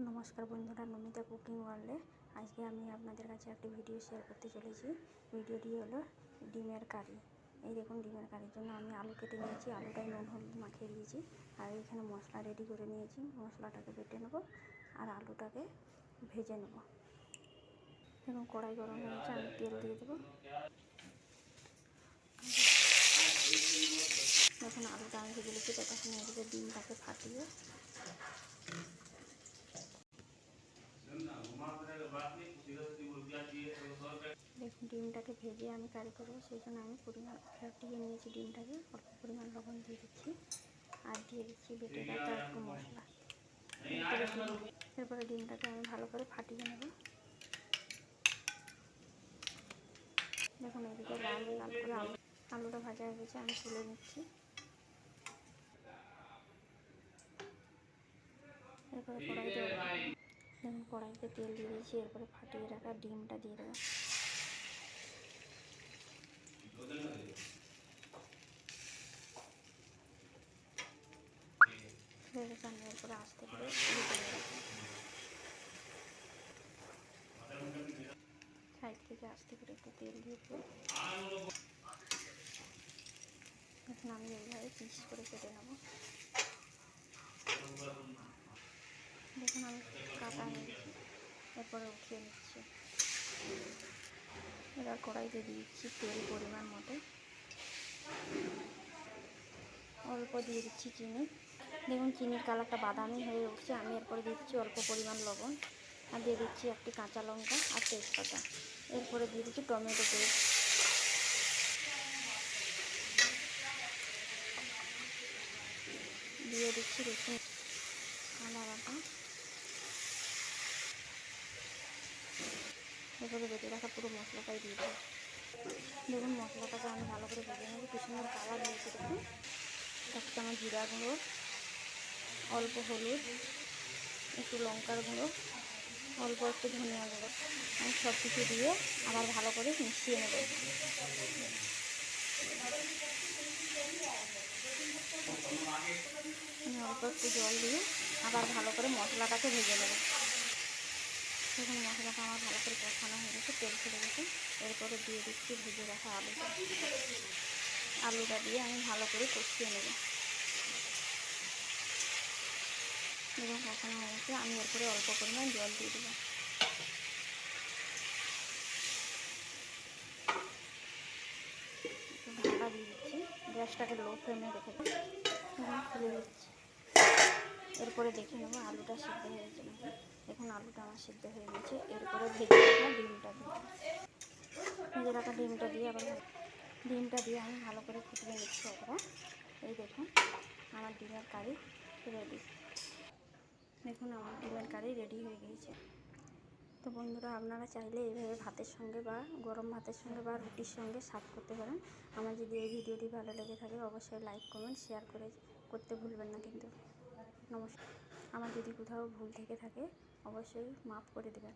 নমস্কার বন্ধুরা, নমিতা কুকিং ওয়ার্ল্ডে আজকে আমি আপনাদের কাছে একটি ভিডিও শেয়ার করতে চলেছি। ভিডিওটি হলো ডিমের কারি। এই দেখুন, ডিমের কারির জন্য আমি আলু কেটে নিয়েছি, আলুটাই নুন হলুদ মাখিয়ে দিয়েছি। আর এখানে মশলা রেডি করে নিয়েছি, মশলাটাকে বেটে নেব আর আলুটাকে ভেজে নেব। দেখুন কড়াই গরম হয়েছে, আমি তেল দিয়ে দেবো। দেখুন আলুটা আমি ভেজে নিচ্ছি, ততক্ষণ এদিকে ডিমটাকে ফাটিয়ে দেখুন ডিমটাকে ভেজে আমি কারি করবো, সেই জন্য আমি পরিমাণ ফাটিয়ে নিয়েছি ডিমটাকে। অল্প পরিমাণ লবণ দিয়ে দিচ্ছি আর দিয়ে দিচ্ছি বেটে রাখা একটু মশলা। এরপরে ডিমটাকে আমি ভালো করে ফাটিয়ে নেব। দেখুন এদিকে লাল লাল করে আলুটা ভাজা হয়ে গেছে, আমি তুলে নিচ্ছি। এরপরে কড়াইতে তেল দিয়ে দিয়েছি, এরপরে ফাটিয়ে রাখা ডিমটা দিয়ে দেবো। আমি এরপরে আস্তে করে সাইড থেকে আস্তে করে একটু তেল দিয়ে দেবো। এখন আমি এইভাবে পিস করে কেটে নেব। দেখুন আমি কাটা নিয়েছি, এরপরে উঠিয়ে নিচ্ছি। এবার কড়াইতে দিচ্ছি তেল পরিমাণ মতো, অল্প দিয়ে দিচ্ছি চিনি। দেখুন চিনির কালারটা বাদামি হয়ে উঠছে। আমি এরপরে দিচ্ছি অল্প পরিমাণ লবণ আর দিয়ে দিচ্ছি একটি কাঁচা লঙ্কা আর তেজপাতা। এরপরে দিয়ে দিচ্ছি টমেটো পেস্ট, দিয়ে দিচ্ছি রসুন আদা বাটা, এরপরে বেটে রাখা পুরো মশলাটাই দিয়ে দেবো। দেখুন মশলাটাকে আমি ভালো করে ভেজে নেব। কি সুন্দর কালার হয়েছে দেখুন। 1 চামচ জিরা গুঁড়ো, অল্প হলুদ, একটু লঙ্কার গুঁড়ো, অল্প একটু ধনিয়া গুঁড়ো, আমি সব কিছু দিয়ে আবার ভালো করে মিশিয়ে নেব। আমি অল্প একটু জল দিয়ে আবার ভালো করে মশলাটাকে ভেজে নেব। দেখুন মশলাটা আমার ভালো করে কষানো হয়ে গেছে, তেল ছেড়ে গেছে। এরপরে দিয়ে দিচ্ছি ভেজে রাখা আলুটা দিয়ে আমি ভালো করে কষিয়ে নেব। দেখুন কষানো হয়ে গেছে, আমি এরপরে অল্প পরিমাণ জল দিয়ে দেবো। ঢাকা দিয়ে দিচ্ছি, গ্যাসটাকে লো ফ্লেমে রেখে দেবো। খুলে দিচ্ছি, এরপরে দেখে নেবো আলুটা সিদ্ধ হয়েছে নাকি। দেখুন আলুটা আমার সিদ্ধ হয়ে গেছে। এরপরে ভেজে রাখা ডিমটা দিয়ে ডিমটা দিয়ে আমি ভালো করে ফুটিয়ে নিচ্ছি একবার। এই দেখুন আমার ডিমের কারি রেডি। দেখুন আমার ডিমের কারি রেডি হয়ে গিয়েছে। তো বন্ধুরা, আপনারা চাইলে এইভাবে ভাতের সঙ্গে বা গরম ভাতের সঙ্গে বা রুটির সঙ্গে সার্ভ করতে পারেন। আমার যদি এই ভিডিওটি ভালো লেগে থাকে অবশ্যই লাইক কমেন্ট শেয়ার করতে ভুলবেন না কিন্তু। নমস্কার। আমার যদি কোথাও ভুল থেকে থাকে অবশ্যই মাফ করে দেবেন।